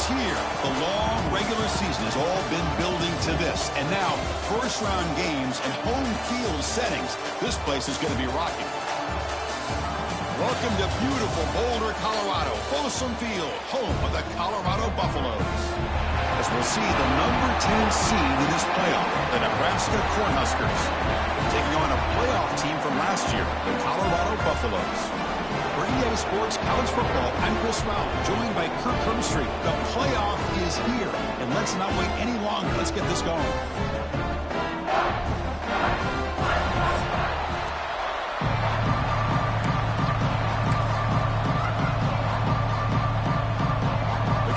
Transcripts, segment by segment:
here. The long regular season has all been building to this. And now, first-round games and home field settings. This place is going to be rocking. Welcome to beautiful Boulder, Colorado. Folsom Field, home of the Colorado Buffaloes. As we'll see the number 10 seed in this playoff, the Nebraska Cornhuskers, taking on a playoff team from last year, the Colorado Buffaloes. For EA Sports College Football, I'm Chris Fowler, joined by Kirk Hermstreet. The playoff is here, and let's not wait any longer. Let's get this going.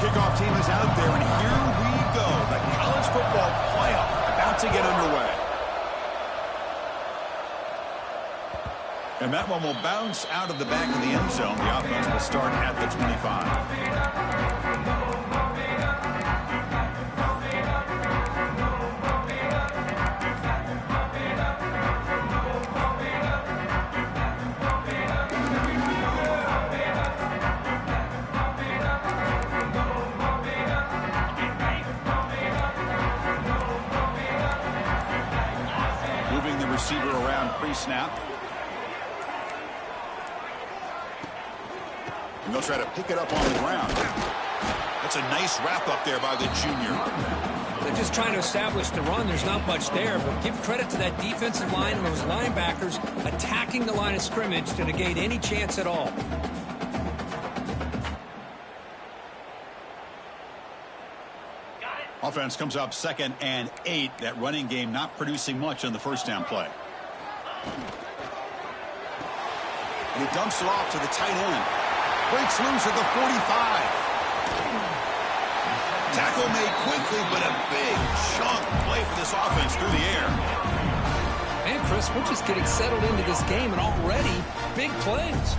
Kickoff team is out there, and here we go. The college football playoff about to get underway. And that one will bounce out of the back of the end zone. The offense will start at the 25. Receiver around pre-snap. And they'll try to pick it up on the ground. That's a nice wrap up there by the junior. They're just trying to establish the run. There's not much there, but give credit to that defensive line and those linebackers attacking the line of scrimmage to negate any chance at all. Offense comes up 2nd and 8. That running game not producing much on the first down play. And he dumps it off to the tight end. Breaks loose at the 45. Tackle made quickly, but a big chunk play for this offense through the air. Man, Chris, we're just getting settled into this game, and already big plays.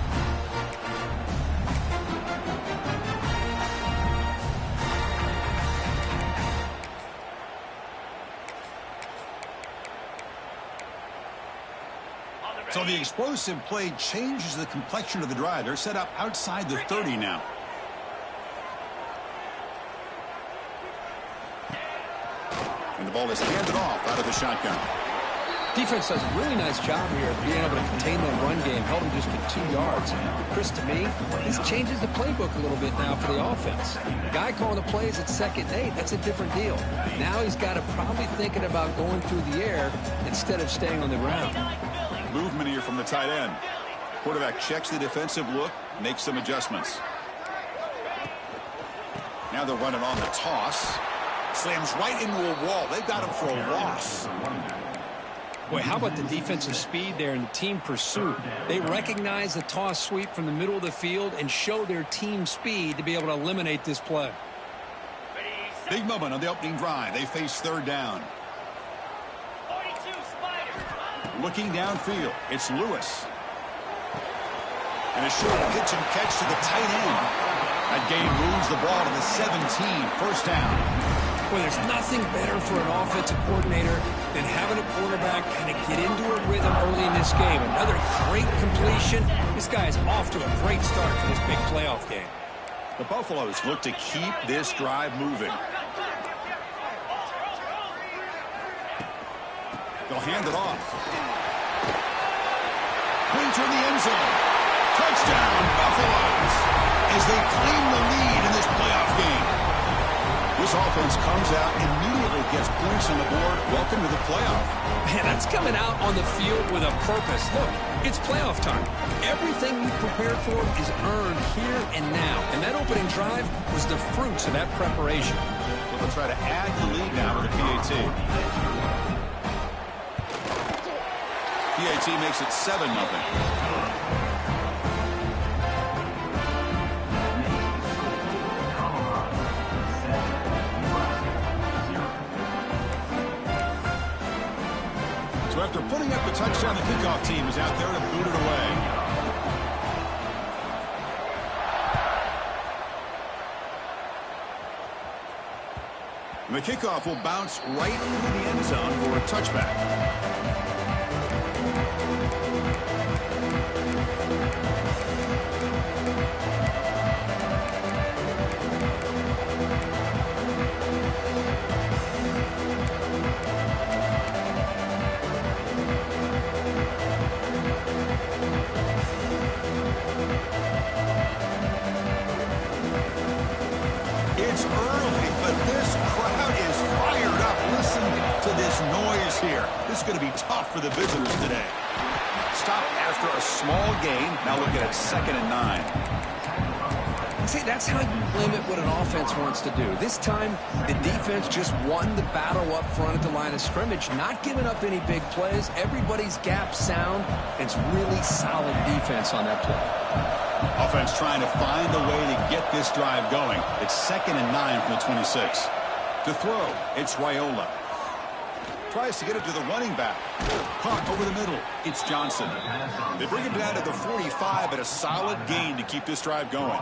So the explosive play changes the complexion of the drive. They're set up outside the 30 now. And the ball is handed off out of the shotgun. Defense does a really nice job here of being able to contain that run game, held him just to 2 yards. Chris, to me, this changes the playbook a little bit now for the offense. The guy calling the plays at 2nd and 8, that's a different deal. Now he's got to probably thinking about going through the air instead of staying on the ground. Movement here from the tight end. Quarterback checks the defensive look, makes some adjustments. Now they're running on the toss. Slams right into a wall. They've got him for a loss. Boy, how about the defensive speed there and the team pursuit? They recognize the toss sweep from the middle of the field and show their team speed to be able to eliminate this play. Big moment on the opening drive. They face 3rd down. Looking downfield, it's Lewis. And a short pitch and catch to the tight end. That gain moves the ball to the 17, first down. Well, there's nothing better for an offensive coordinator than having a quarterback kind of get into a rhythm early in this game. Another great completion. This guy is off to a great start for this big playoff game. The Buffaloes look to keep this drive moving. They'll hand it off. Pointer in the end zone. Touchdown, Buffaloes, as they claim the lead in this playoff game. This offense comes out, immediately gets points on the board. Welcome to the playoff. Man, that's coming out on the field with a purpose. Look, it's playoff time. Everything you prepared for is earned here and now. And that opening drive was the fruits of that preparation. So they'll try to add the lead now with the PAT. PAT makes it 7-0. So after putting up the touchdown, the kickoff team is out there to boot it away. And the kickoff will bounce right into the end zone for a touchback. moves here. This is going to be tough for the visitors today. Stop after a small gain. Now look at it, 2nd and 9. See, that's how you limit what an offense wants to do. This time, the defense just won the battle up front at the line of scrimmage, not giving up any big plays. Everybody's gap sound. It's really solid defense on that play. Offense trying to find a way to get this drive going. It's 2nd and 9 from the 26. To throw, it's Raiola. Tries to get it to the running back. Caught over the middle. It's Johnson. They bring him down to the 45, but a solid gain to keep this drive going.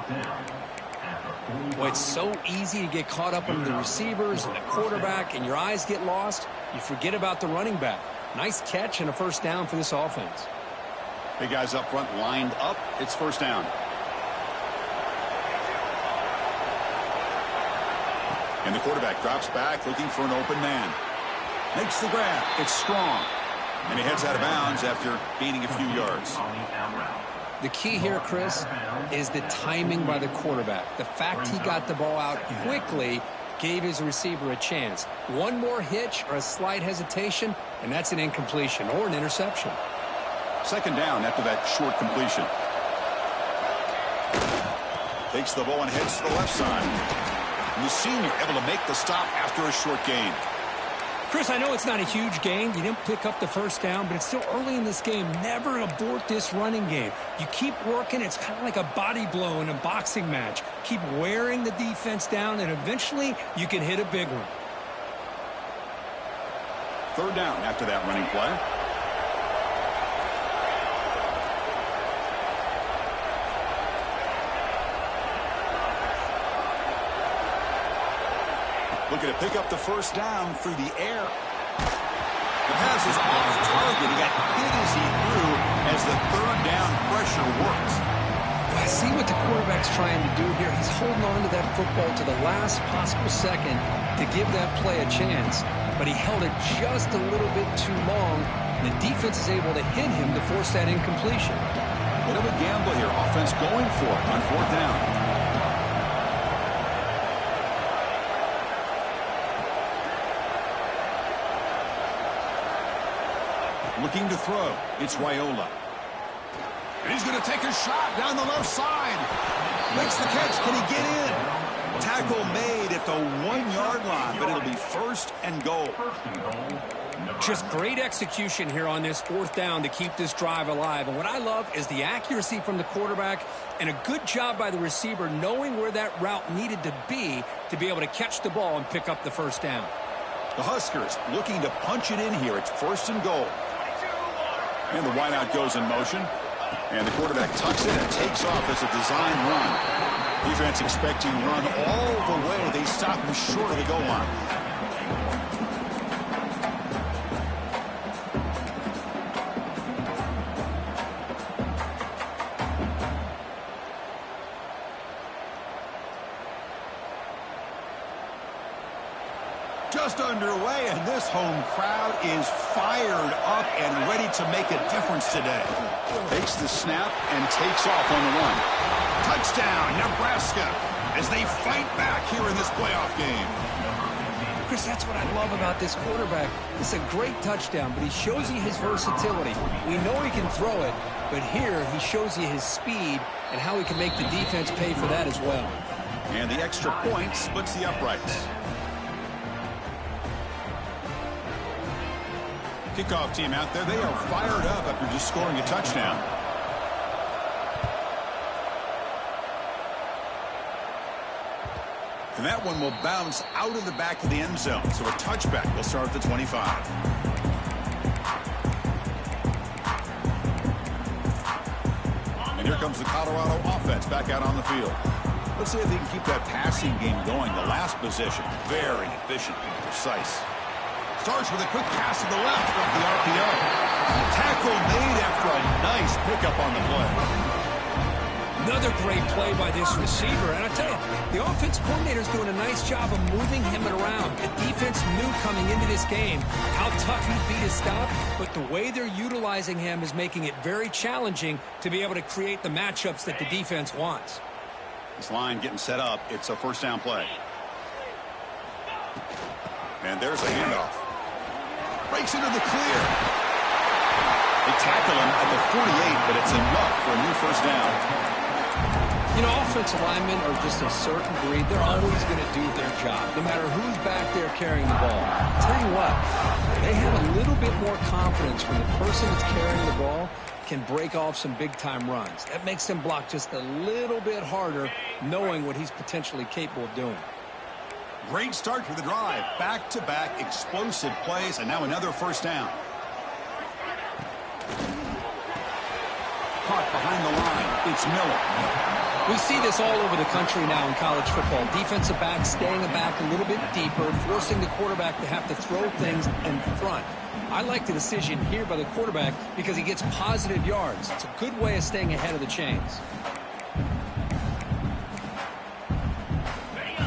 Boy, it's so easy to get caught up on the receivers and the quarterback, and your eyes get lost. You forget about the running back. Nice catch and a first down for this offense. Big guys up front lined up. It's first down. And the quarterback drops back looking for an open man. Makes the grab. It's Strong. And he heads out of bounds after gaining a few yards. The key here, Chris, is the timing by the quarterback. The fact he got the ball out quickly gave his receiver a chance. One more hitch or a slight hesitation, and that's an incompletion or an interception. 2nd down after that short completion. Takes the ball and heads to the left side. And the senior able to make the stop after a short gain. Chris, I know it's not a huge gain. You didn't pick up the first down, but it's still early in this game. Never abort this running game. You keep working. It's kind of like a body blow in a boxing match. Keep wearing the defense down, and eventually you can hit a big one. 3rd down after that running play. Looking to pick up the first down through the air. The pass is off target. He got hit as he threw as the 3rd down pressure works. I see what the quarterback's trying to do here. He's holding on to that football to the last possible second to give that play a chance. But he held it just a little bit too long. The defense is able to hit him to force that incompletion. Bit of a gamble here. Offense going for it on 4th down. Looking to throw. It's Raiola. And he's going to take a shot down the left side. Makes the catch. Can he get in? Tackle made at the 1-yard line, but it'll be 1st and goal. Just great execution here on this 4th down to keep this drive alive. And what I love is the accuracy from the quarterback and a good job by the receiver knowing where that route needed to be able to catch the ball and pick up the first down. The Huskers looking to punch it in here. It's 1st and goal. And the wideout goes in motion. And the quarterback tucks in and takes off as a design run. Defense expecting run all the way. They stop him short of the goal line. Just underway, and this home crowd is fired up and ready to make a difference today. Takes the snap and takes off on the run. Touchdown, Nebraska, as they fight back here in this playoff game. Chris, that's what I love about this quarterback. It's a great touchdown, but he shows you his versatility. We know he can throw it, but here he shows you his speed and how he can make the defense pay for that as well. And the extra point splits the uprights. Kickoff team out there. They are fired up after just scoring a touchdown. And that one will bounce out of the back of the end zone. So a touchback will start at the 25. And here comes the Colorado offense back out on the field. Let's see if they can keep that passing game going. The last possession, very efficient and precise. Starts with a quick pass to the left off the RPO. Tackle made after a nice pickup on the play. Another great play by this receiver. And I tell you, the offense coordinator is doing a nice job of moving him around. The defense knew coming into this game how tough he'd be to stop, but the way they're utilizing him is making it very challenging to be able to create the matchups that the defense wants. This line getting set up. It's a first down play. And there's a handoff. breaks into the clear. They tackle him at the 48, but it's enough for a new first down. You know, offensive linemen are just a certain breed. They're always going to do their job, no matter who's back there carrying the ball. I'll tell you what, they have a little bit more confidence when the person that's carrying the ball can break off some big-time runs. That makes them block just a little bit harder, knowing what he's potentially capable of doing. Great start to the drive. Back-to-back explosive plays, and now another first down. Caught behind the line. It's Miller. We see this all over the country now in college football. Defensive backs staying back a little bit deeper, forcing the quarterback to have to throw things in front. I like the decision here by the quarterback because he gets positive yards. It's a good way of staying ahead of the chains.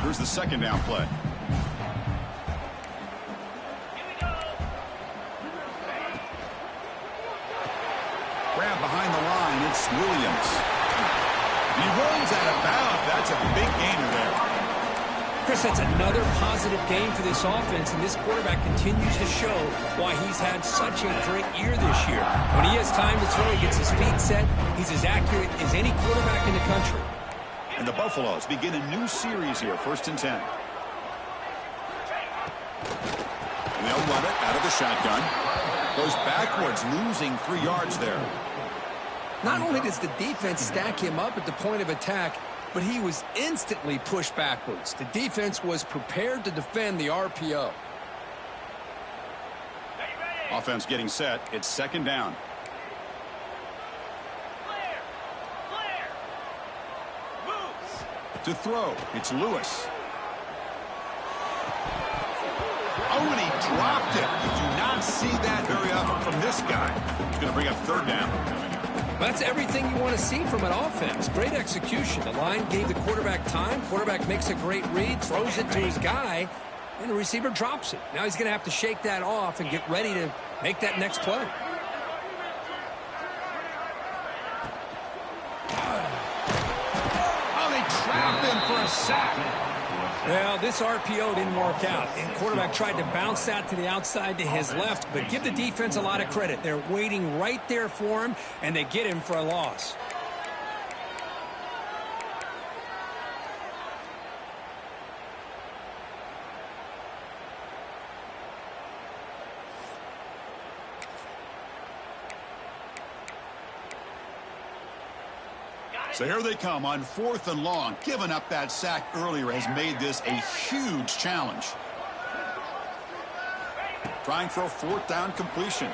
Here's the second down play. Grab behind the line. It's Williams. He runs out of bounds. That's a big gainer there. Chris, that's another positive game for this offense, and this quarterback continues to show why he's had such a great year this year. When he has time to throw, he gets his feet set. He's as accurate as any quarterback in the country. And the Buffaloes begin a new series here, 1st and 10. And they'll run it out of the shotgun. Goes backwards, losing 3 yards there. Not only does the defense stack him up at the point of attack, but he was instantly pushed backwards. The defense was prepared to defend the RPO. Offense getting set. It's 2nd down. To throw, it's Lewis. Oh, and he dropped it. You do not see that very often from this guy. He's going to bring up 3rd down. That's everything you want to see from an offense. Great execution. The line gave the quarterback time. Quarterback makes a great read, throws it to his guy, and the receiver drops it. Now he's going to have to shake that off and get ready to make that next play. Oh, they trap him for a sack. Well, this RPO didn't work out. And quarterback tried to bounce that to the outside to his left, but give the defense a lot of credit. They're waiting right there for him, and they get him for a loss. So here they come on 4th and long. Giving up that sack earlier has made this a huge challenge. Trying for a 4th down completion.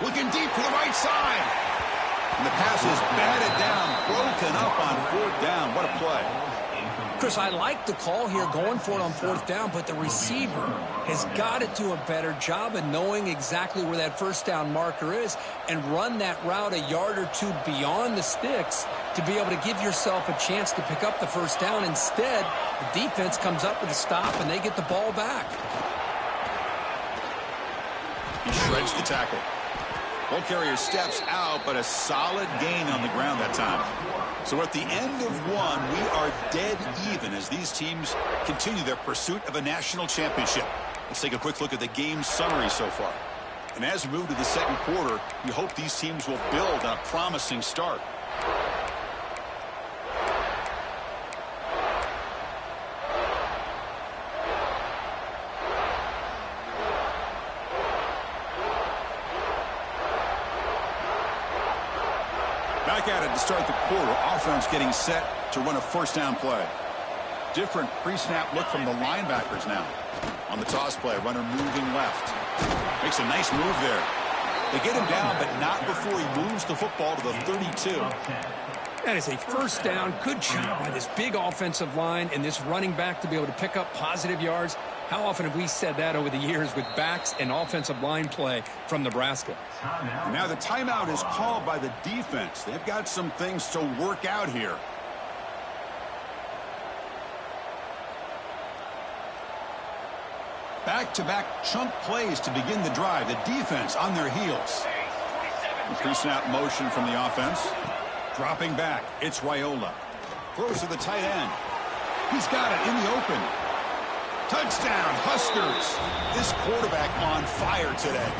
Looking deep to the right side. And the pass is batted down, broken up on 4th down. What a play. Chris, I like the call here going for it on 4th down, but the receiver has got to do a better job of knowing exactly where that 1st down marker is and run that route a yard or 2 beyond the sticks to be able to give yourself a chance to pick up the 1st down. Instead, the defense comes up with a stop and they get the ball back. He shreds the tackle. Ball carrier steps out, but a solid gain on the ground that time. So at the end of 1, we are dead even as these teams continue their pursuit of a national championship. Let's take a quick look at the game summary so far. And as we move to the 2nd quarter, we hope these teams will build on a promising start. Back at it to start the quarter. Offense getting set to run a 1st down play. Different pre-snap look from the linebackers now. On the toss play, runner moving left. Makes a nice move there. They get him down, but not before he moves the football to the 32. That is a 1st down. Good job by this big offensive line and this running back to be able to pick up positive yards. How often have we said that over the years with backs and offensive line play from Nebraska? Now the timeout is called by the defense. They've got some things to work out here. Back-to-back chunk plays to begin the drive. The defense on their heels. Pre-snap motion from the offense. Dropping back. It's Raiola. Throws to the tight end. He's got it in the open. Touchdown, Huskers. This quarterback on fire today.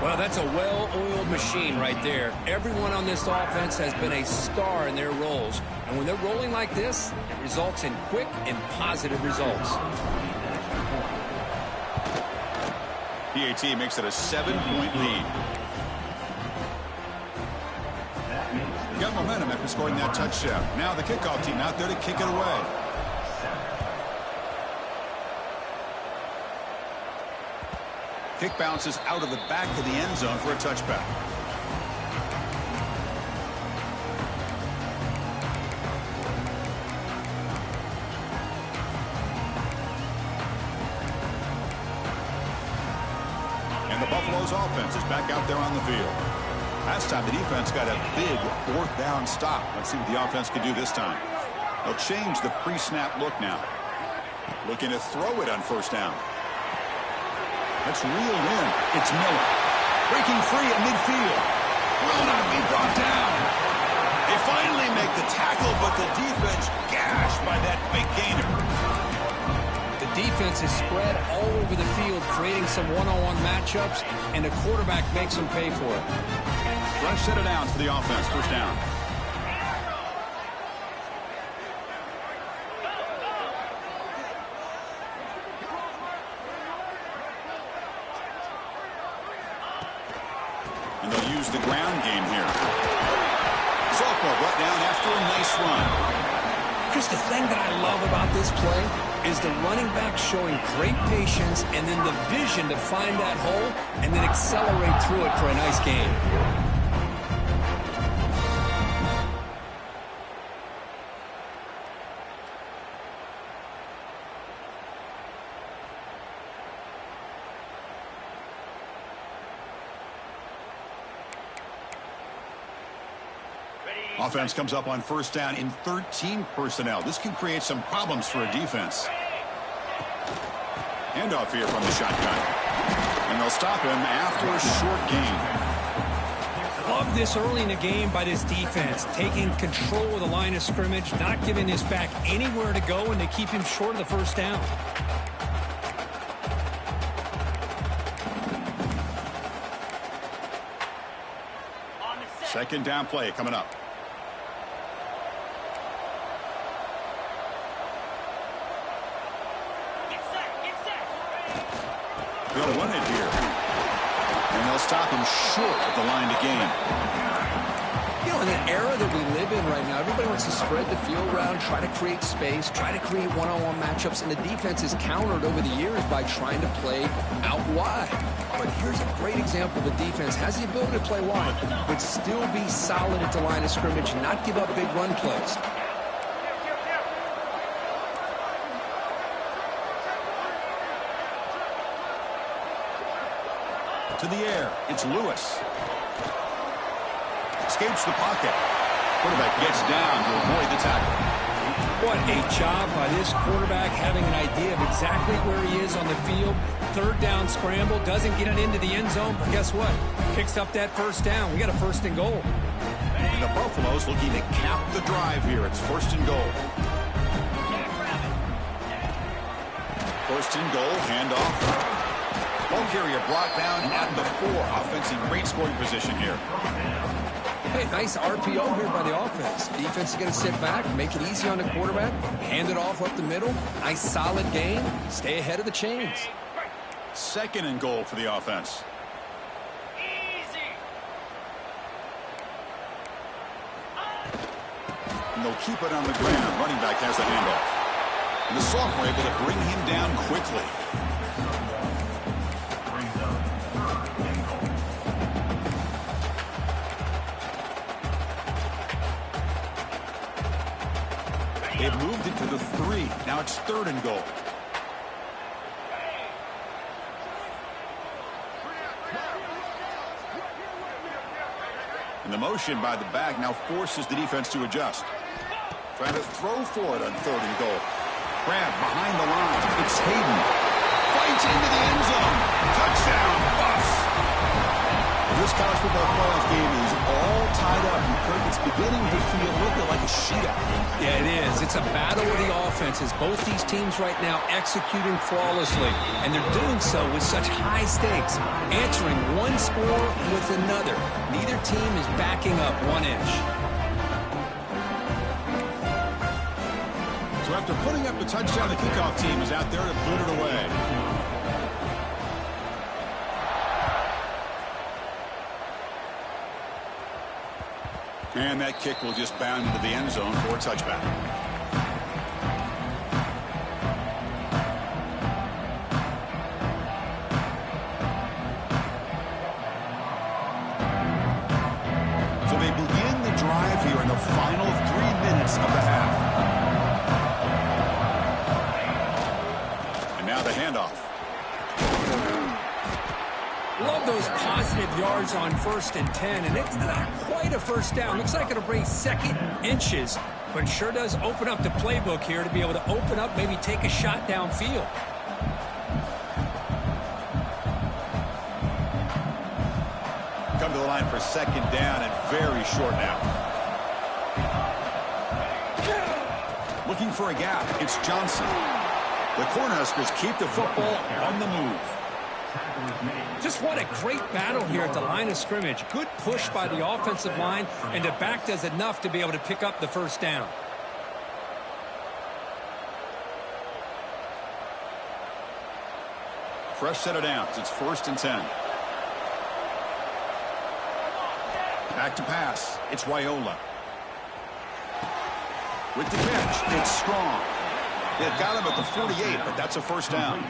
Well, that's a well-oiled machine right there. Everyone on this offense has been a star in their roles. And when they're rolling like this, it results in quick and positive results. PAT makes it a 7-point lead. Got momentum after scoring that touchdown. Now the kickoff team out there to kick it away. Kick bounces out of the back of the end zone for a touchback. And the Buffalo's offense is back out there on the field. Last time the defense got a big fourth down stop. Let's see what the offense can do this time. They'll change the pre-snap look now. Looking to throw it on first down. That's reeled in. It's Miller. Breaking free at midfield. Will not be brought down. They finally make the tackle, but the defense gashed by that big gainer. The defense is spread all over the field, creating some one-on-one matchups, and the quarterback makes them pay for it. Fresh set of downs for the offense. First down. And they'll use the ground game here. Sophomore brought down after a nice run. Chris, the thing that I love about this play is the running back showing great patience and then the vision to find that hole and then accelerate through it for a nice gain. Offense comes up on first down in 13 personnel. This can create some problems for a defense. Handoff here from the shotgun. And they'll stop him after a short gain. Love this early in the game by this defense, taking control of the line of scrimmage, not giving this back anywhere to go, and they keep him short of the first down. Second down play coming up. They'll run it here. And they'll stop him short at the line to gain. You know, in the era that we live in right now, everybody wants to spread the field around, try to create space, try to create one-on-one matchups, and the defense is countered over the years by trying to play out wide. But here's a great example. The defense has the ability to play wide, but still be solid at the line of scrimmage, not give up big run plays. To the air, it's Lewis. Escapes the pocket. Quarterback gets down to avoid the tackle. What a job by this quarterback, having an idea of exactly where he is on the field. Third down scramble, doesn't get it into the end zone, but guess what? Picks up that first down. We got a first and goal. And the Buffaloes looking to cap the drive here. It's first and goal. First and goal, handoff. Ball carrier brought down at the 4. Offense in great scoring position here. Hey, nice RPO here by the offense. Defense is going to sit back, make it easy on the quarterback, hand it off up the middle. Nice solid gain. Stay ahead of the chains. Second and goal for the offense. And they'll keep it on the ground. Running back has the handoff. And the sophomore able to bring him down quickly. They've moved it to the 3. Now it's third and goal. And the motion by the back now forces the defense to adjust. Trying to throw for it on third and goal. Grab behind the line. It's Hayden. Fights into the end zone. Touchdown, Buffs. This college football playoff game is all tied up. You could it's beginning to feel a little bit like a shootout. Yeah, it is. It's a battle of the offenses. Both these teams right now executing flawlessly, and they're doing so with such high stakes, answering one score with another. Neither team is backing up 1 inch. So after putting up the touchdown, the kickoff team is out there to boot it away. And that kick will just bound into the end zone for a touchback. So they begin the drive here in the final 3 minutes of the half. And now the handoff. Love those positive yards on 1st and 10, and it's not quite a first down. Looks like it'll bring second inches, but it sure does open up the playbook here to be able to open up, maybe take a shot downfield. Come to the line for second down and very short now. Looking for a gap. It's Johnson. The Cornhuskers keep the football on the move. Just what a great battle here at the line of scrimmage. Good push by the offensive line, and the back does enough to be able to pick up the first down. Fresh set of downs. It's 1st and 10. Back to pass. It's Raiola. With the catch, it's Strong. They've got him at the 48, but that's a first down.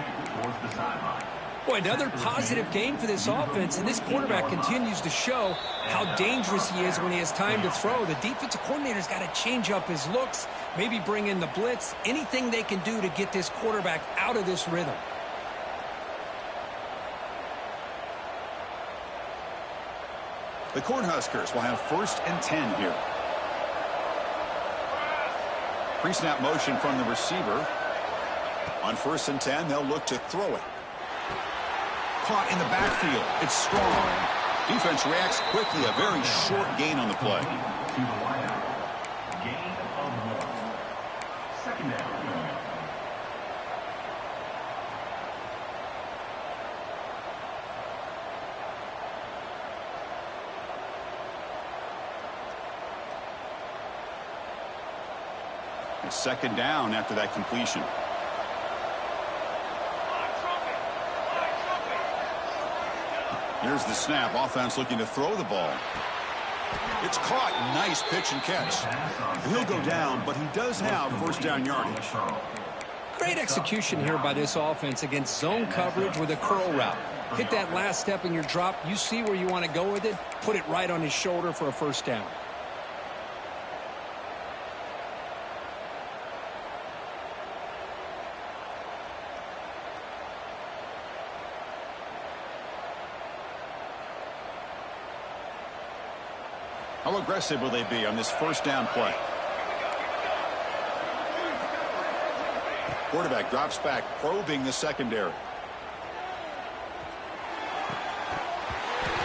Boy, another positive game for this offense, and this quarterback continues to show how dangerous he is when he has time to throw. The defensive coordinator's got to change up his looks, maybe bring in the blitz, anything they can do to get this quarterback out of this rhythm. The Cornhuskers will have 1st and 10 here. Pre-snap motion from the receiver. On 1st and 10, they'll look to throw it. Caught in the backfield. It's Strong. Defense reacts quickly. A very short gain on the play. Gain of 1. Second down. It's second down after that completion. Here's the snap. Offense looking to throw the ball. It's caught. Nice pitch and catch. He'll go down, but he does have first down yardage. Great execution here by this offense against zone coverage with a curl route. Hit that last step in your drop. You see where you want to go with it. Put it right on his shoulder for a first down. How aggressive will they be on this first down play? Quarterback drops back, probing the secondary.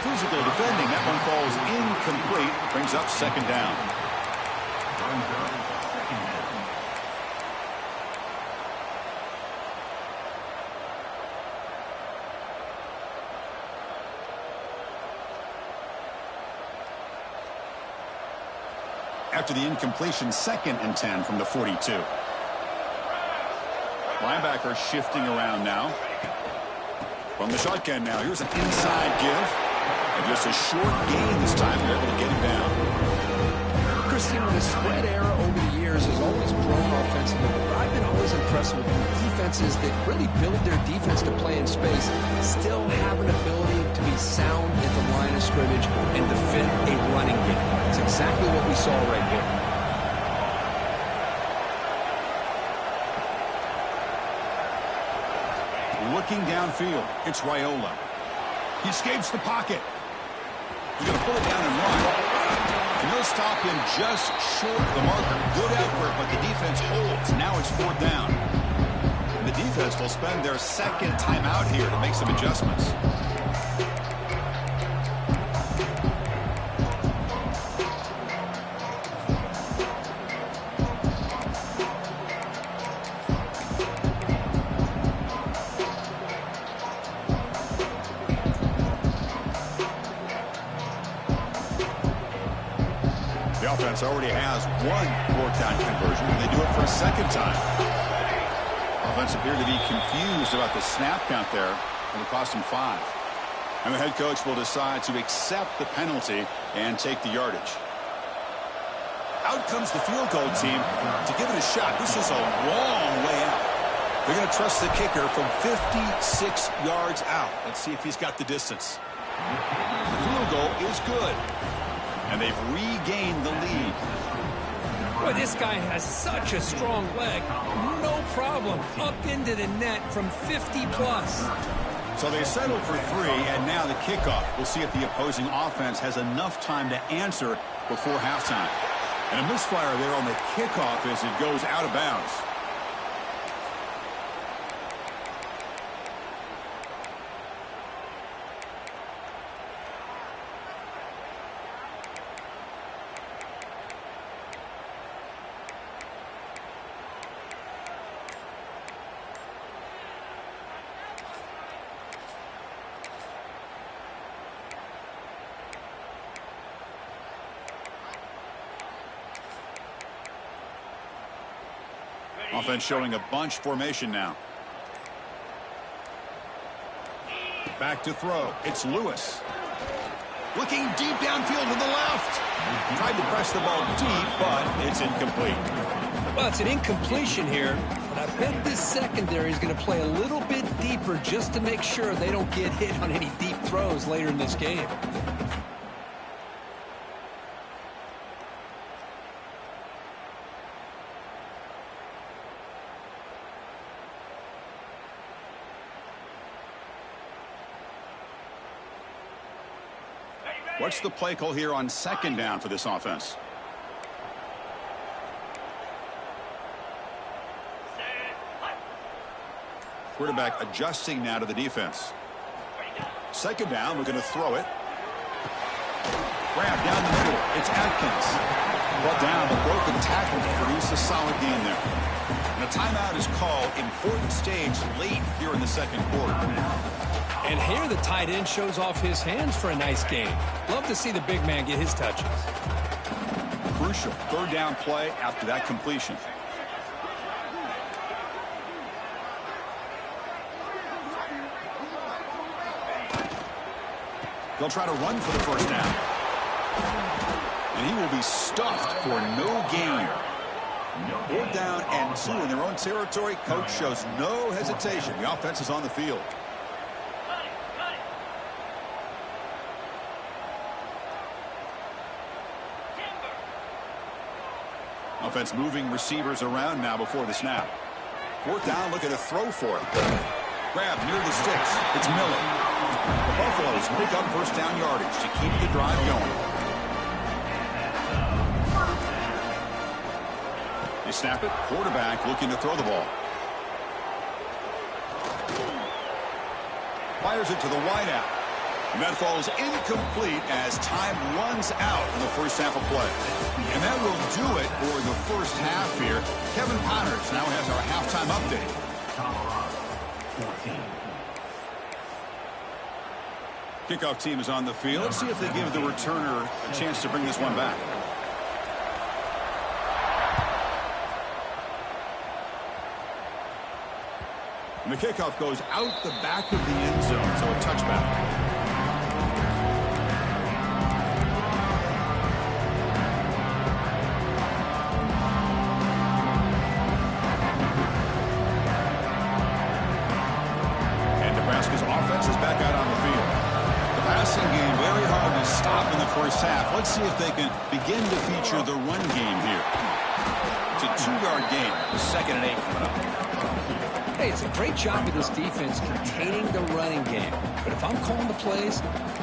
Physical defending. That one falls incomplete. Brings up second down. After the incompletion, 2nd and 10 from the 42. Linebacker shifting around now. From the shotgun now, here's an inside give. And just a short gain this time. They're able to get him down. Christian, the spread era over the years has always grown offensively, but I've been always impressed with defenses that really build their defense to play in space, still have an ability to be sound at the line of scrimmage and defend a running game. It's exactly what we saw right here. Looking downfield, it's Raiola. He escapes the pocket. He's going to pull it down and run. And he'll stop him just short of the marker. Good effort, but the defense holds. Now it's 4th down. And the defense will spend their 2nd timeout here to make some adjustments. offense already has one fourth down conversion, and they do it for a second time. Offense appeared to be confused about the snap count there. It'll cost them 5. And the head coach will decide to accept the penalty and take the yardage. Out comes the field goal team to give it a shot. This is a long way out. They're going to trust the kicker from 56 yards out. Let's see if he's got the distance. The field goal is good. And they've regained the lead. Boy, this guy has such a strong leg. No problem. Up into the net from 50-plus. So they settle for 3, and now the kickoff. We'll see if the opposing offense has enough time to answer before halftime. And a misfire there on the kickoff as it goes out of bounds. Offense showing a bunch formation now. Back to throw. It's Lewis. Looking deep downfield to the left. Tried to press the ball deep, but it's incomplete. Well, it's an incompletion here, but I bet this secondary is going to play a little bit deeper just to make sure they don't get hit on any deep throws later in this game. What's the play call here on second down for this offense? Quarterback adjusting now to the defense. Second down, we're going to throw it. Grab down the middle. It's Atkins. Brought down, but broken tackle to produce a solid gain there. And a timeout is called. Important stage late here in the second quarter. And here the tight end shows off his hands for a nice game. Love to see the big man get his touches. Crucial third down play after that completion. They'll try to run for the first down. And he will be stuffed for no gain. 4th down and 2 in their own territory. Coach shows no hesitation. The offense is on the field. Offense moving receivers around now before the snap. 4th down, look at a throw for it. Grab near the sticks. It's Miller. The Buffaloes pick up first down yardage to keep the drive going. They snap it. Quarterback looking to throw the ball. Fires it to the wideout. And that falls incomplete as time runs out in the first half of play. And that will do it for the first half here. Kevin Connors now has our halftime update. Kickoff team is on the field. Let's see if they give the returner a chance to bring this one back. And the kickoff goes out the back of the end zone, so a touchback. First half. Let's see if they can begin to feature the run game here. It's a 2-yard game. 2nd and 8 coming up. Hey, it's a great job of this defense containing the running game. But if I'm calling the plays,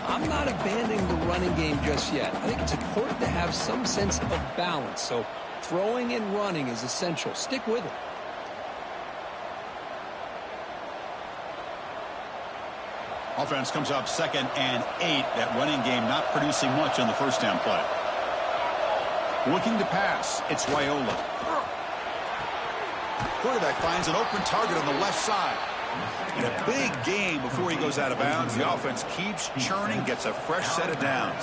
I'm not abandoning the running game just yet. I think it's important to have some sense of balance. So throwing and running is essential. Stick with it. Offense comes up 2nd and 8. That running game not producing much on the first down play. Looking to pass. It's Raiola. Quarterback finds an open target on the left side. And a big game before he goes out of bounds. The offense keeps churning, gets a fresh set of downs.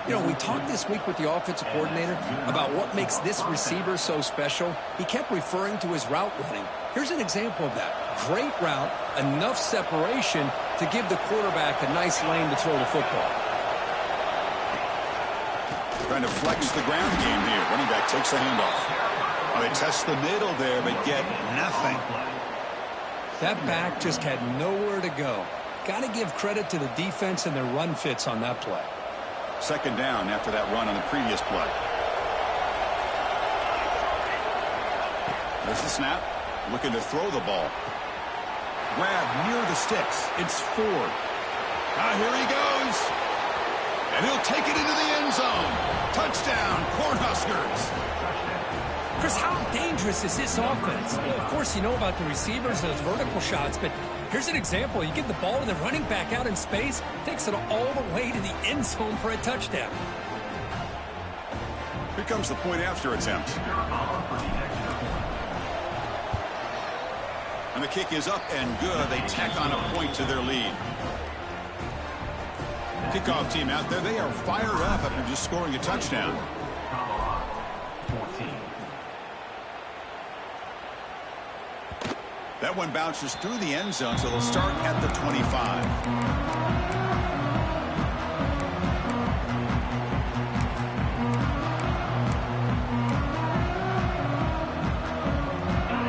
You know, we talked this week with the offensive coordinator about what makes this receiver so special. He kept referring to his route running. Here's an example of that. Great route, enough separation to give the quarterback a nice lane to throw the football. Trying to flex the ground game here. Running back takes the handoff. They test the middle there, but get nothing. That back just had nowhere to go. Got to give credit to the defense and their run fits on that play. Second down after that run on the previous play. There's the snap. Looking to throw the ball. Grab near the sticks. It's Ford. Here he goes. And he'll take it into the end zone. Touchdown, Cornhuskers. Chris, how dangerous is this offense? Well, of course, you know about the receivers, those vertical shots, but here's an example. You get the ball to the running back out in space, takes it all the way to the end zone for a touchdown. Here comes the point after attempt. And the kick is up and good. They tack on a point to their lead. Kickoff team out there, they are fired up after just scoring a touchdown. That one bounces through the end zone, so they'll start at the 25.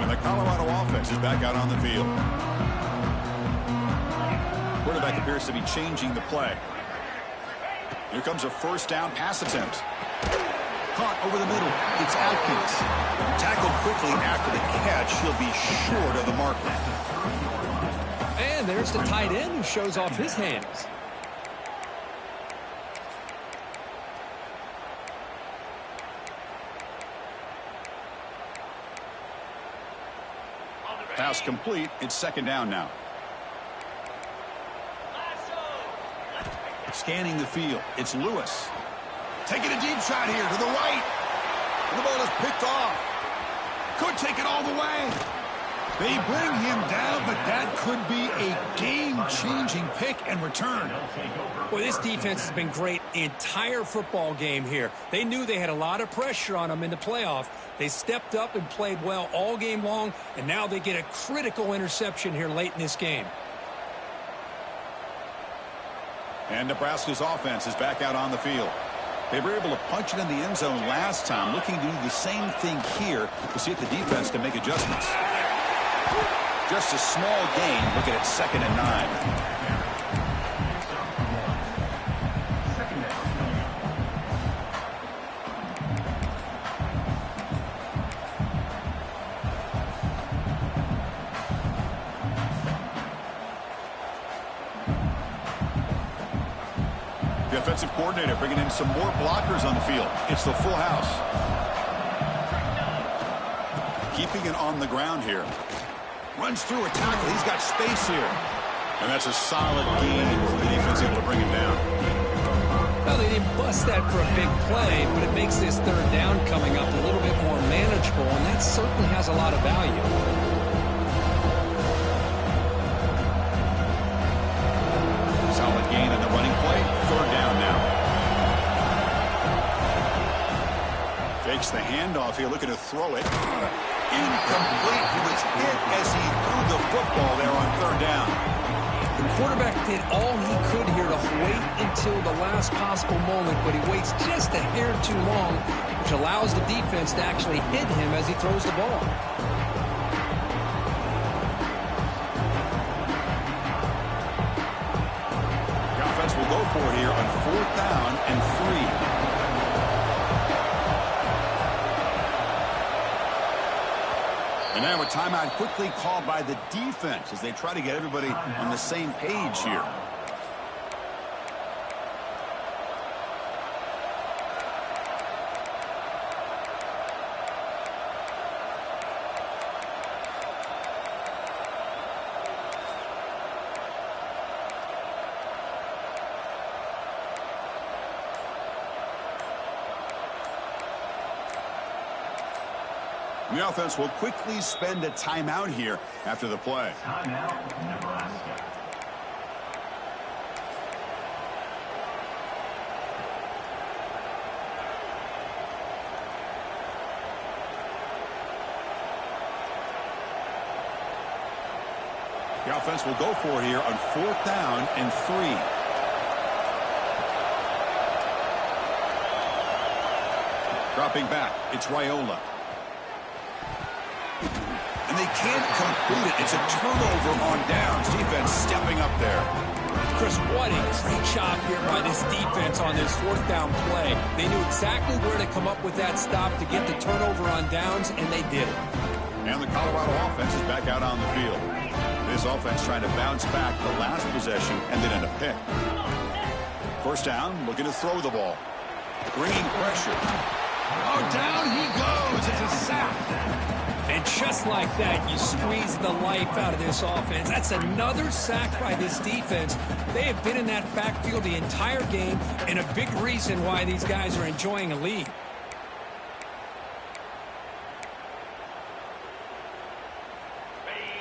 And the Colorado offense is back out on the field. Quarterback appears to be changing the play. Here comes a first down pass attempt. Caught over the middle. It's Atkins. Tackled quickly after the catch. He'll be short of the mark. And there's the tight end who shows off his hands. Pass complete. It's second down now. Scanning the field. It's Lewis. Taking a deep shot here to the right. The ball is picked off. Could take it all the way. They bring him down, but that could be a game-changing pick and return. Boy, this defense has been great the entire football game here. They knew they had a lot of pressure on them in the playoff. They stepped up and played well all game long, and now they get a critical interception here late in this game. And Nebraska's offense is back out on the field. They were able to punch it in the end zone last time, looking to do the same thing here to see if the defense can make adjustments. Just a small gain, looking at 2nd and 9. The offensive coordinator bringing in some more blockers on the field. It's the full house. Keeping it on the ground here. Runs through a tackle. He's got space here. And that's a solid gain. The defense able to bring him down. Well, they didn't bust that for a big play, but it makes this third down coming up a little bit more manageable, and that certainly has a lot of value. Solid gain in the running play. Third down now. Fakes the handoff here, looking to throw it. Incomplete. He was hit as he threw the football there on third down. The quarterback did all he could here to wait until the last possible moment, but he waits just a hair too long, which allows the defense to actually hit him as he throws the ball. Will go for it here on 4th down and 3. And now a timeout quickly called by the defense as they try to get everybody on the same page here. The offense will quickly spend a timeout here after the play. Timeout, Nebraska. The offense will go for it here on 4th down and 3. Dropping back, it's Raiola. And they can't complete it. It's a turnover on downs. Defense stepping up there. Chris, what a great job here by this defense on this 4th down play. They knew exactly where to come up with that stop to get the turnover on downs, and they did it. And the Colorado offense is back out on the field. This offense trying to bounce back the last possession and then end a pick. 1st down, looking to throw the ball. Bringing pressure. Oh, down he goes. It's a sack. And just like that, you squeeze the life out of this offense. That's another sack by this defense. They have been in that backfield the entire game, and a big reason why these guys are enjoying a lead.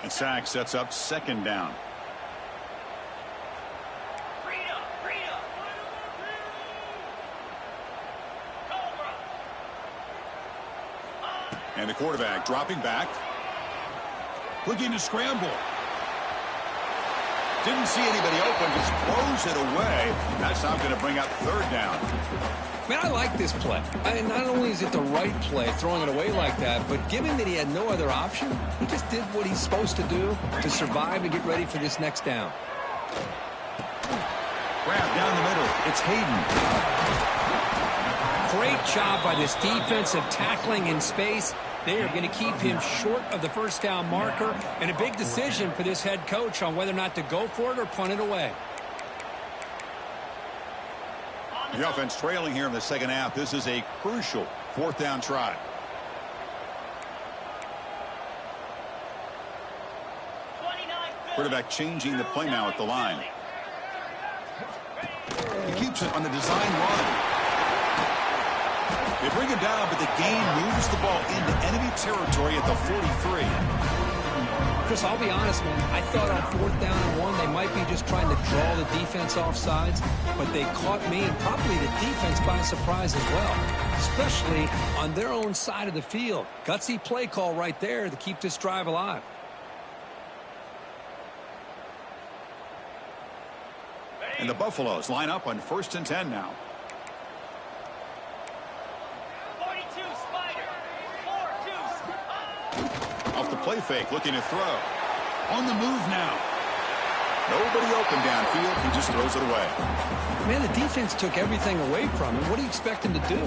And sack sets up 2nd down. And the quarterback dropping back. Looking to scramble. Didn't see anybody open, just throws it away. That's not going to bring up 3rd down. Man, I like this play. Not only is it the right play, throwing it away like that, but given that he had no other option, he just did what he's supposed to do to survive and get ready for this next down. Grab down the middle. It's Hayden. Great job by this defensive tackling in space. They are going to keep him short of the 1st down marker, and a big decision for this head coach on whether or not to go for it or punt it away. The offense trailing here in the 2nd half. This is a crucial 4th down try. Quarterback changing the play now at the line. He keeps it on the design run. They bring him down, but the gain moves the ball into enemy territory at the 43. Chris, I'll be honest, man. I thought on 4th down and 1, they might be just trying to draw the defense off sides, but they caught me and probably the defense by surprise as well, especially on their own side of the field. Gutsy play call right there to keep this drive alive. And the Buffaloes line up on 1st and 10 now. Off the play fake, looking to throw. On the move now. Nobody open downfield. He just throws it away. Man, the defense took everything away from him. What do you expect him to do?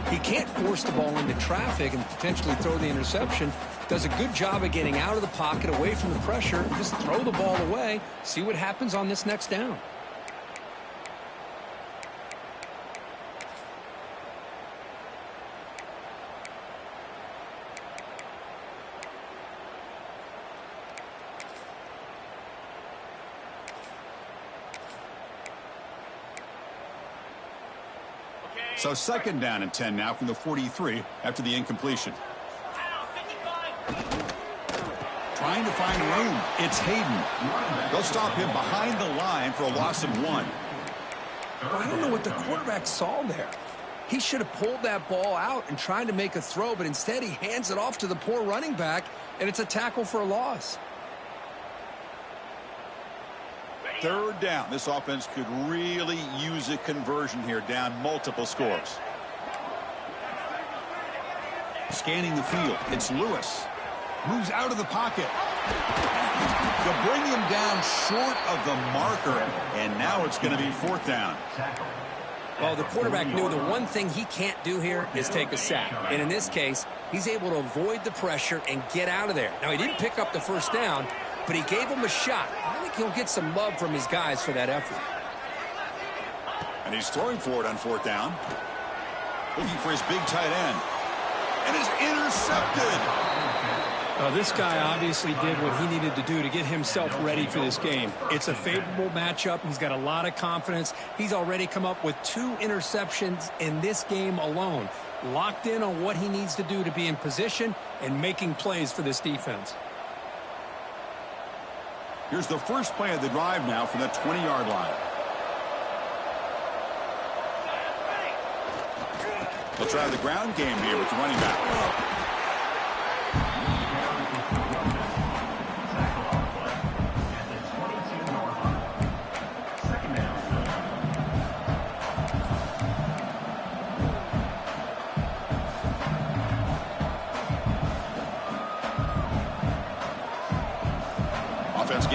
He can't force the ball into traffic and potentially throw the interception. Does a good job of getting out of the pocket, away from the pressure, and just throw the ball away. See what happens on this next down. So 2nd down and 10 now from the 43 after the incompletion. Trying to find room. It's Hayden. They'll stop him behind the line for a loss of 1. Well, I don't know what the quarterback saw there. He should have pulled that ball out and tried to make a throw, but instead he hands it off to the poor running back, and it's a tackle for a loss. 3rd down. This offense could really use a conversion here, down multiple scores. Scanning the field. It's Lewis. Moves out of the pocket. They'll bring him down short of the marker, and now it's going to be 4th down. Well, the quarterback knew the one thing he can't do here is take a sack. And in this case, he's able to avoid the pressure and get out of there. Now, he didn't pick up the 1st down, but he gave him a shot. I think he'll get some love from his guys for that effort. And he's throwing for it on 4th down. Looking for his big tight end. And is intercepted. This guy obviously did what he needed to do to get himself ready for this game. It's a favorable matchup. He's got a lot of confidence. He's already come up with 2 interceptions in this game alone. Locked in on what he needs to do to be in position and making plays for this defense. Here's the first play of the drive now from the 20-yard line. They'll try the ground game here with the running back.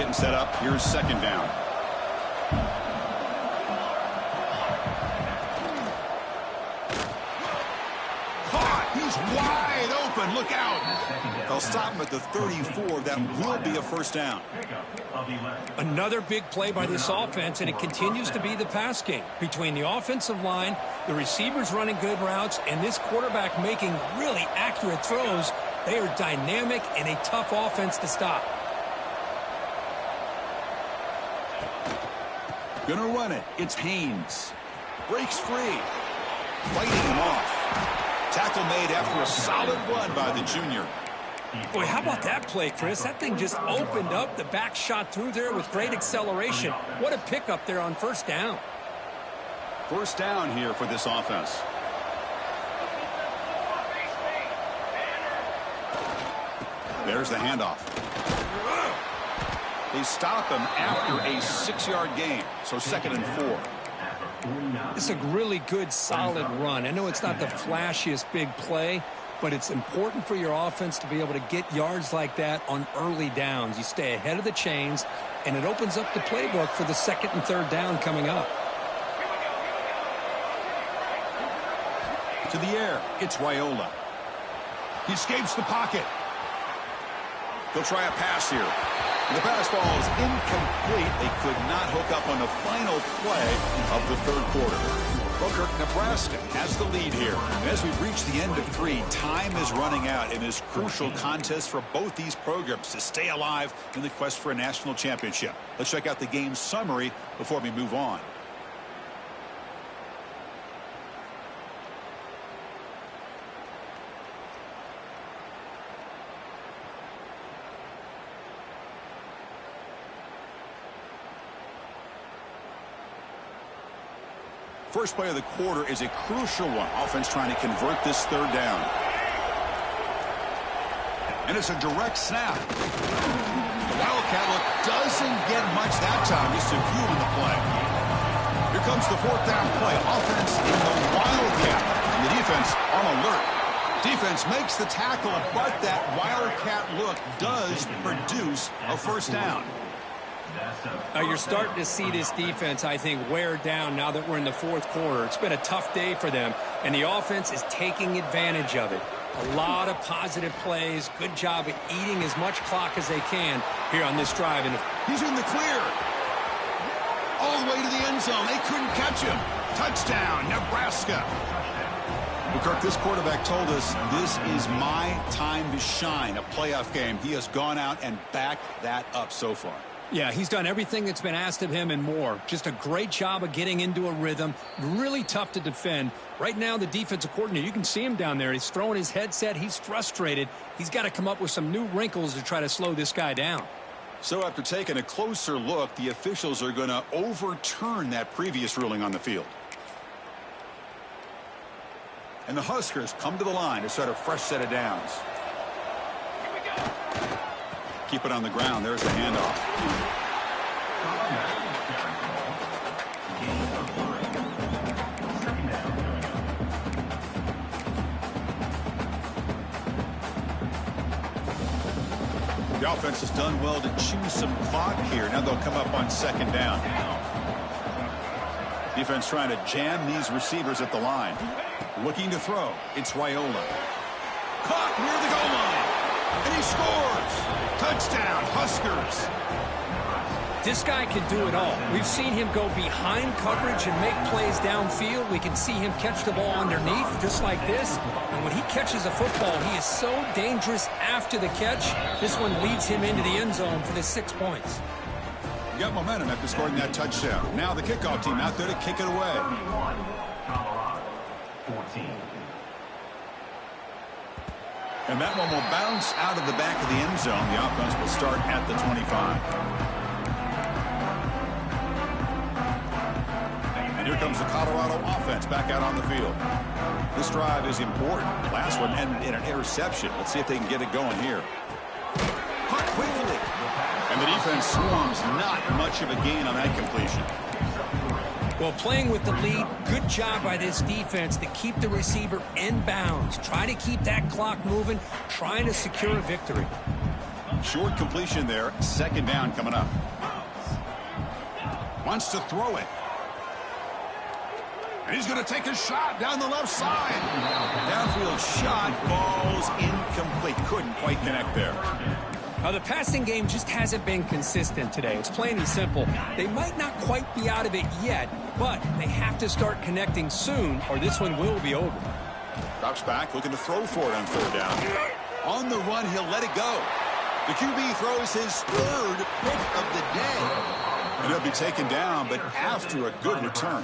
getting set up. Here's second down. Caught. He's wide open. Look out. They'll stop him at the 34. That will be a first down. Another big play by this offense, and it continues to be the pass game. Between the offensive line, the receivers running good routes, and this quarterback making really accurate throws, they are dynamic and a tough offense to stop. Gonna run it. It's Haynes. Breaks free. Fighting him off. Tackle made after a solid run by the junior. Boy, how about that play, Chris? That thing just opened up. The back shot through there with great acceleration. What a pickup there on first down. First down here for this offense. There's the handoff. They stop him after a 6-yard gain, so 2nd and 4. It's a really good, solid run. I know it's not the flashiest big play, but it's important for your offense to be able to get yards like that on early downs. You stay ahead of the chains, and it opens up the playbook for the 2nd and 3rd down coming up. To the air, it's Raiola. He escapes the pocket. They'll try a pass here. The pass ball is incomplete. They could not hook up on the final play of the 3rd quarter. Well, Nebraska has the lead here. And as we reach the end of 3, time is running out in this crucial contest for both these programs to stay alive in the quest for a national championship. Let's check out the game summary before we move on. First play of the quarter is a crucial one. Offense trying to convert this 3rd down. And it's a direct snap. The Wildcat look doesn't get much that time. Just a few on the play. Here comes the 4th down play. Offense in the Wildcat. And the defense on alert. Defense makes the tackle, but that Wildcat look does produce a first down. You're starting to see this defense, I think, wear down now that we're in the 4th quarter. It's been a tough day for them, and the offense is taking advantage of it. A lot of positive plays. Good job at eating as much clock as they can here on this drive. And he's in the clear. All the way to the end zone. They couldn't catch him. Touchdown, Nebraska. Well, Kirk, this quarterback told us this is my time to shine, a playoff game. He has gone out and backed that up so far. Yeah, he's done everything that's been asked of him and more. Just a great job of getting into a rhythm. Really tough to defend. Right now, the defensive coordinator, you can see him down there. He's throwing his headset. He's frustrated. He's got to come up with some new wrinkles to try to slow this guy down. So after taking a closer look, the officials are going to overturn that previous ruling on the field. And the Huskers come to the line to start a fresh set of downs. Keep it on the ground. There's the handoff. The offense has done well to choose some clock here. Now they'll come up on 2nd down. Defense trying to jam these receivers at the line. Looking to throw. It's Raiola. Caught near the goal line. And he scores. Touchdown, Huskers. This guy can do it all. We've seen him go behind coverage and make plays downfield. We can see him catch the ball underneath just like this. And when he catches a football, he is so dangerous after the catch. This one leads him into the end zone for the 6 points. You got momentum after scoring that touchdown. Now the kickoff team out there to kick it away. Colorado, 14. And that one will bounce out of the back of the end zone. The offense will start at the 25. And here comes the Colorado offense back out on the field. This drive is important. Last one ended in an interception. Let's see if they can get it going here. Caught quickly. And the defense swarms. Not much of a gain on that completion. Well, playing with the lead, good job by this defense to keep the receiver in bounds. Try to keep that clock moving, trying to secure a victory. Short completion there. Second down coming up. Wants to throw it. And he's going to take a shot down the left side. Downfield shot falls incomplete. Couldn't quite connect there. The passing game just hasn't been consistent today. It's plain and simple. They might not quite be out of it yet, but they have to start connecting soon or this one will be over. Drops back, looking to throw for it on third down. On the run, he'll let it go. The QB throws his third pick of the day. And he'll be taken down, but after a good return.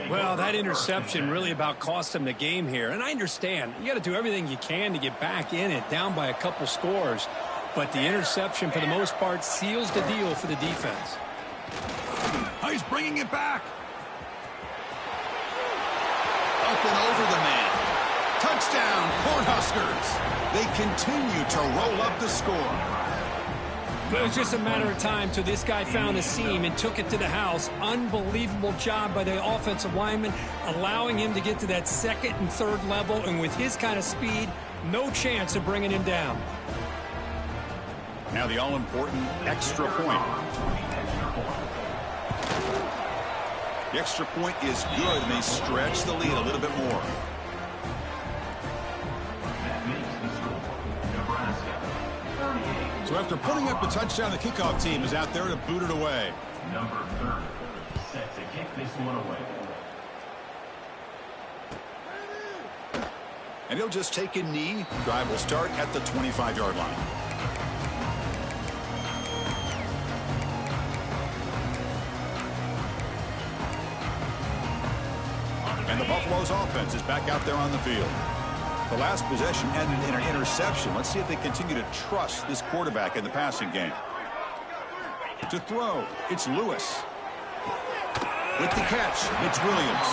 Well, that interception really about cost them the game here. And I understand. You got to do everything you can to get back in it, down by a couple scores. But the interception, for the most part, seals the deal for the defense. He's bringing it back. Up and over the man. Touchdown, Cornhuskers. They continue to roll up the score. It was just a matter of time till this guy found a seam and took it to the house. Unbelievable job by the offensive lineman, allowing him to get to that second and third level. And with his kind of speed, no chance of bringing him down. Now the all-important extra point. The extra point is good, and they stretch the lead a little bit more. So after putting up the touchdown, the kickoff team is out there to boot it away. Number 30, set to kick this one away. And he'll just take a knee. Drive will start at the 25-yard line. And the Buffalo's offense is back out there on the field. The last possession ended in an interception. Let's see if they continue to trust this quarterback in the passing game. To throw, it's Lewis. With the catch, it's Williams.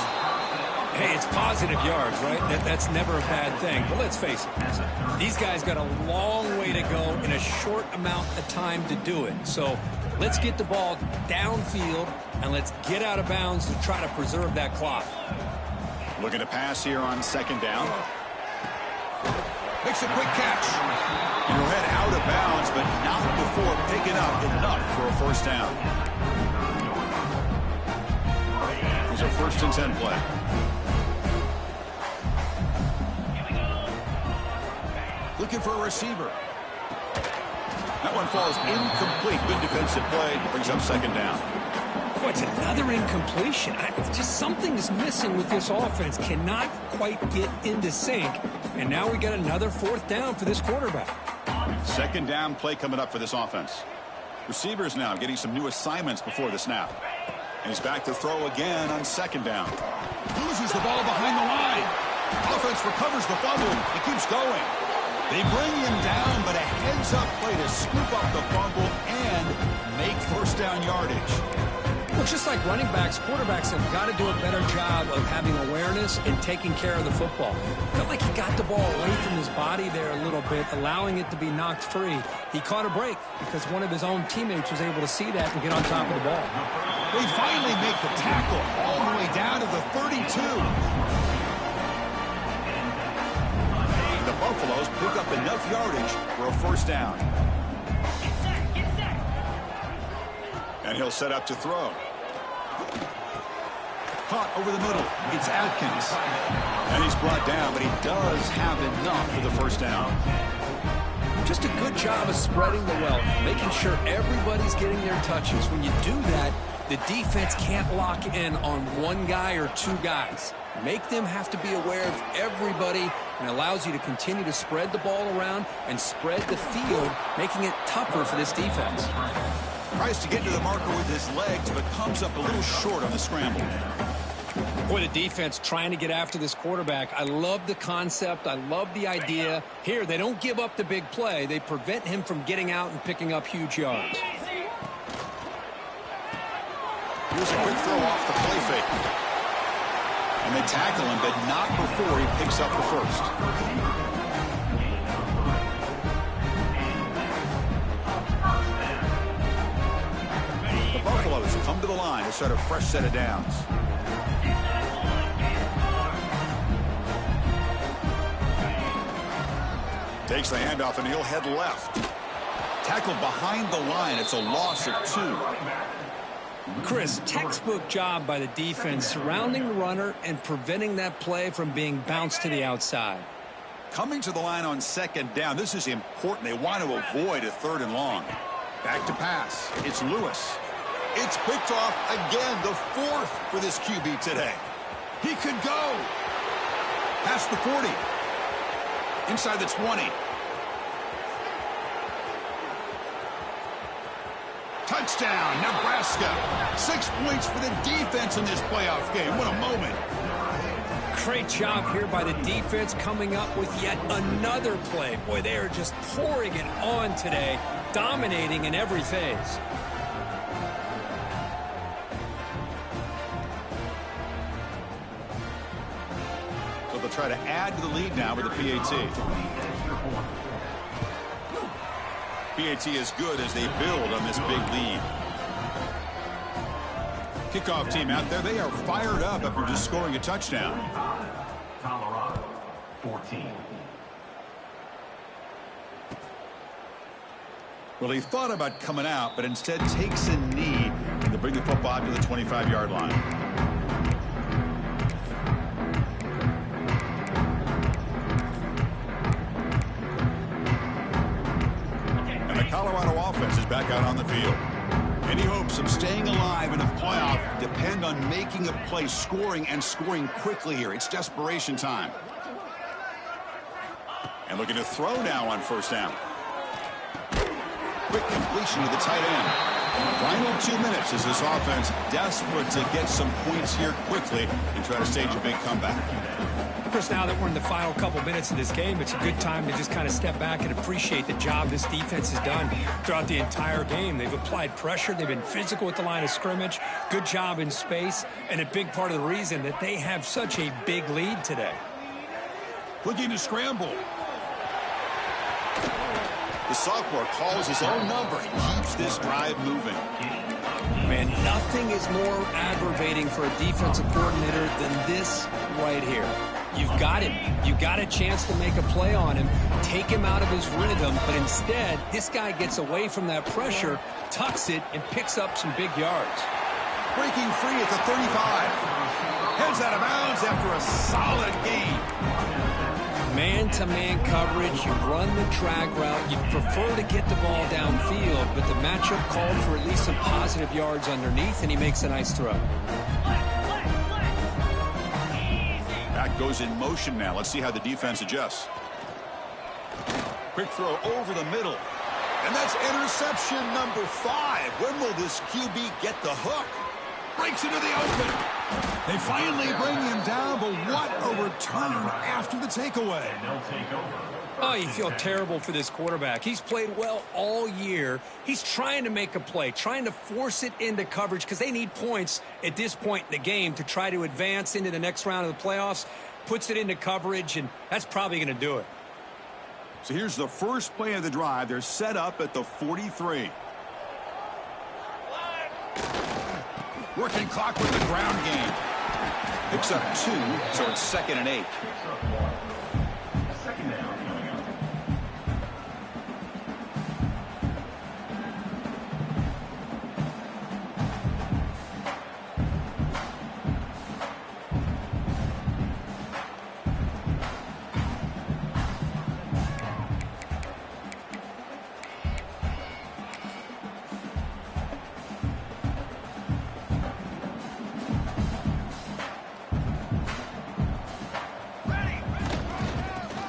Hey, it's positive yards, right? That's never a bad thing. But let's face it, these guys got a long way to go in a short amount of time to do it. So let's get the ball downfield, and let's get out of bounds to try to preserve that clock. Looking to pass here on second down. Makes a quick catch. He'll head out of bounds, but not before picking up enough for a first down. It's a 1st and 10 play. Looking for a receiver. That one falls incomplete. Good defensive play. Brings up second down. Boy, it's another incompletion. Just something's missing with this offense. Cannot quite get into sync. And now we got another 4th down for this quarterback. Second down play coming up for this offense. Receivers now getting some new assignments before the snap. And he's back to throw again on second down. Loses the ball behind the line. Offense recovers the fumble. He keeps going. They bring him down, but a heads-up play to scoop up the fumble and make first down yardage. Well, just like running backs, quarterbacks have got to do a better job of having awareness and taking care of the football. Felt like he got the ball away from his body there a little bit, allowing it to be knocked free. He caught a break because one of his own teammates was able to see that and get on top of the ball. They finally make the tackle all the way down to the 32. The Buffaloes pick up enough yardage for a first down. And he'll set up to throw. Caught over the middle. It's Atkins. And he's brought down, but he does have enough for the first down. Just a good job of spreading the wealth, making sure everybody's getting their touches. When you do that, the defense can't lock in on one guy or two guys. Make them have to be aware of everybody, and allows you to continue to spread the ball around and spread the field, making it tougher for this defense. Tries to get to the marker with his legs, but comes up a little short on the scramble. Boy, the defense trying to get after this quarterback. I love the concept. I love the idea. Here, they don't give up the big play. They prevent him from getting out and picking up huge yards. Here's a quick throw off the play fake. And they tackle him, but not before he picks up the first. The Buffaloes come to the line to start a fresh set of downs. Takes the handoff, and he'll head left. Tackled behind the line. It's a loss of 2. Chris, textbook job by the defense surrounding the runner and preventing that play from being bounced to the outside. Coming to the line on 2nd down. This is important. They want to avoid a 3rd and long. Back to pass. It's Lewis. It's picked off again. The 4th for this QB today. He could go. Past the 40. Inside the 20. Touchdown, Nebraska. 6 points for the defense in this playoff game. What a moment. Great job here by the defense coming up with yet another play. Boy, they are just pouring it on today, dominating in every phase. So they'll try to add to the lead now with the PAT. PAT is good as they build on this big lead. Kickoff team out there. They are fired up after just scoring a touchdown. Colorado, 14. Well, he thought about coming out, but instead takes a knee to bring the football to the 25-yard line. And the Colorado offense is back out on the field. Any hopes of staying alive in a playoff depend on making a play, scoring, and scoring quickly here. It's desperation time. And looking to throw now on 1st down. Quick completion to the tight end. Final 2 minutes as this offense desperate to get some points here quickly and try to stage a big comeback. Chris, now that we're in the final couple minutes of this game, it's a good time to just kind of step back and appreciate the job this defense has done throughout the entire game. They've applied pressure. They've been physical at the line of scrimmage. Good job in space, and a big part of the reason that they have such a big lead today. Looking to scramble. The sophomore calls his own number. He keeps this drive moving. Man, nothing is more aggravating for a defensive coordinator than this right here. You've got him. You've got a chance to make a play on him, take him out of his rhythm, but instead, this guy gets away from that pressure, tucks it, and picks up some big yards. Breaking free at the 35. Heads out of bounds after a solid gain. Man-to-man coverage, you run the drag route, you prefer to get the ball downfield, but the matchup called for at least some positive yards underneath, and he makes a nice throw. Back goes in motion now. Let's see how the defense adjusts. Quick throw over the middle. And that's interception number 5. When will this QB get the hook? Breaks into the open. They finally bring him down, but what a return after the takeaway. Oh, you feel terrible for this quarterback. He's played well all year. He's trying to make a play, trying to force it into coverage because they need points at this point in the game to try to advance into the next round of the playoffs. Puts it into coverage, and that's probably going to do it. So here's the first play of the drive. They're set up at the 43. Working clock with the ground game. Picks up 2, so it's 2nd and 8.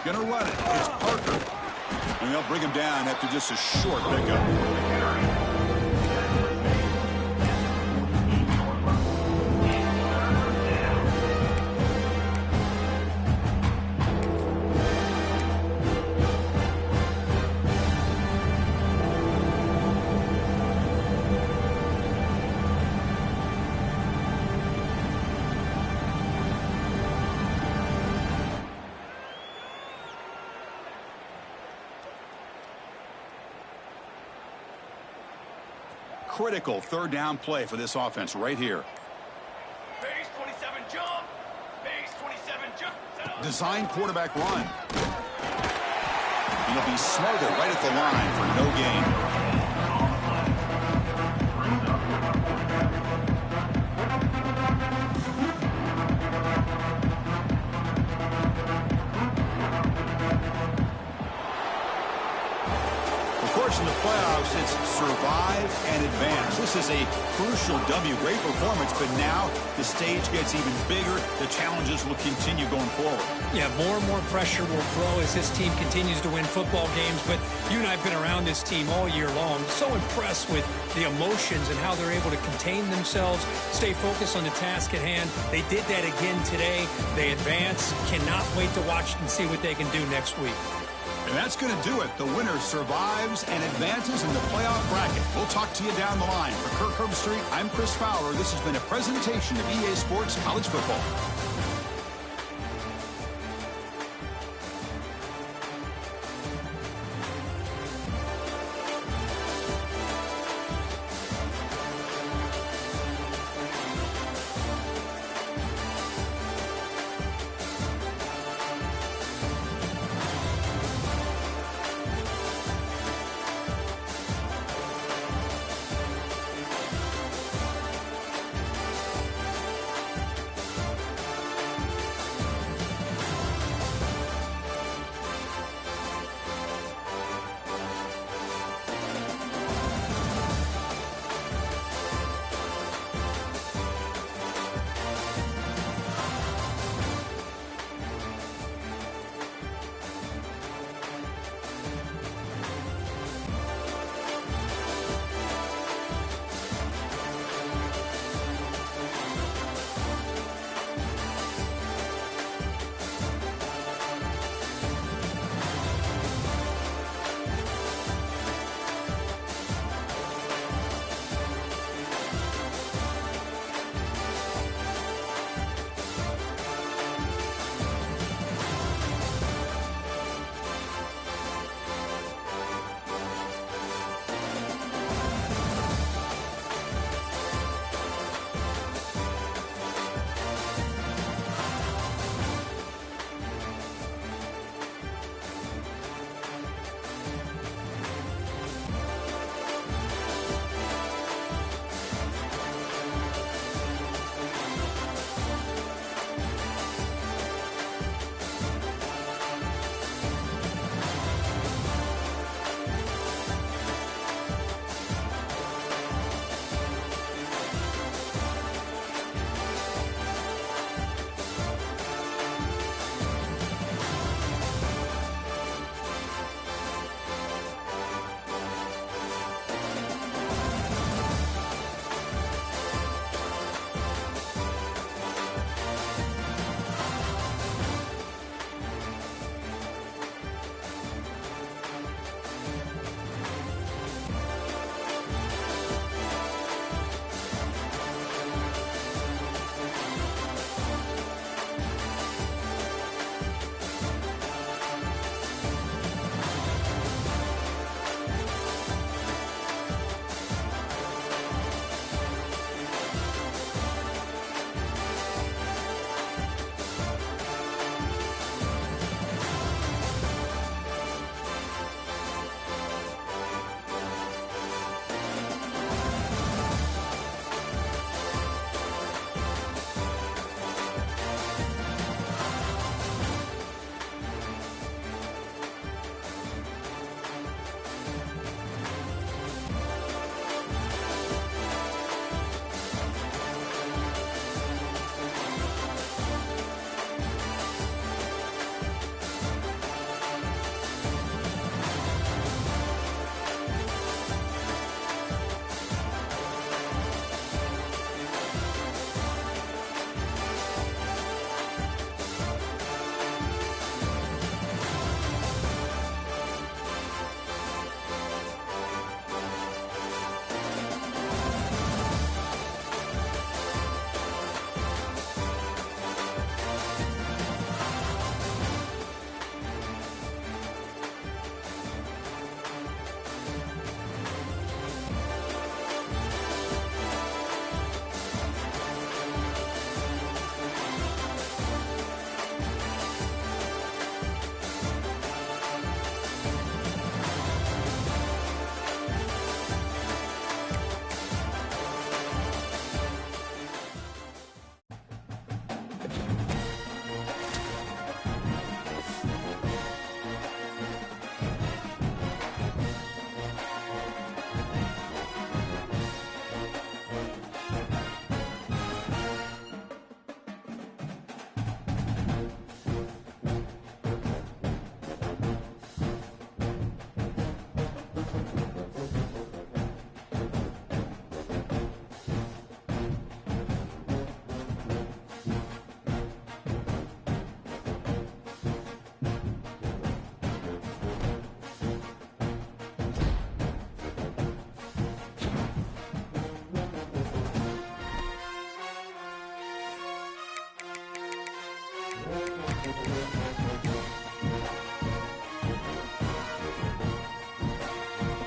Gonna run it. It's Parker. And they'll bring him down after just a short pickup. Critical 3rd down play for this offense right here. Base 27 jump. Base 27 jump. Design quarterback run. He'll be smothered right at the line for no gain. In the playoffs, it's survive and advance. This is a crucial W. Great performance, but now the stage gets even bigger. The challenges will continue going forward. Yeah, more and more pressure will grow as this team continues to win football games. But you and I have been around this team all year long. So impressed with the emotions and how they're able to contain themselves, stay focused on the task at hand. They did that again today. They advance. Cannot wait to watch and see what they can do next week. And that's going to do it. The winner survives and advances in the playoff bracket. We'll talk to you down the line. For Kirk Herbstreit, I'm Chris Fowler. This has been a presentation of EA Sports College Football.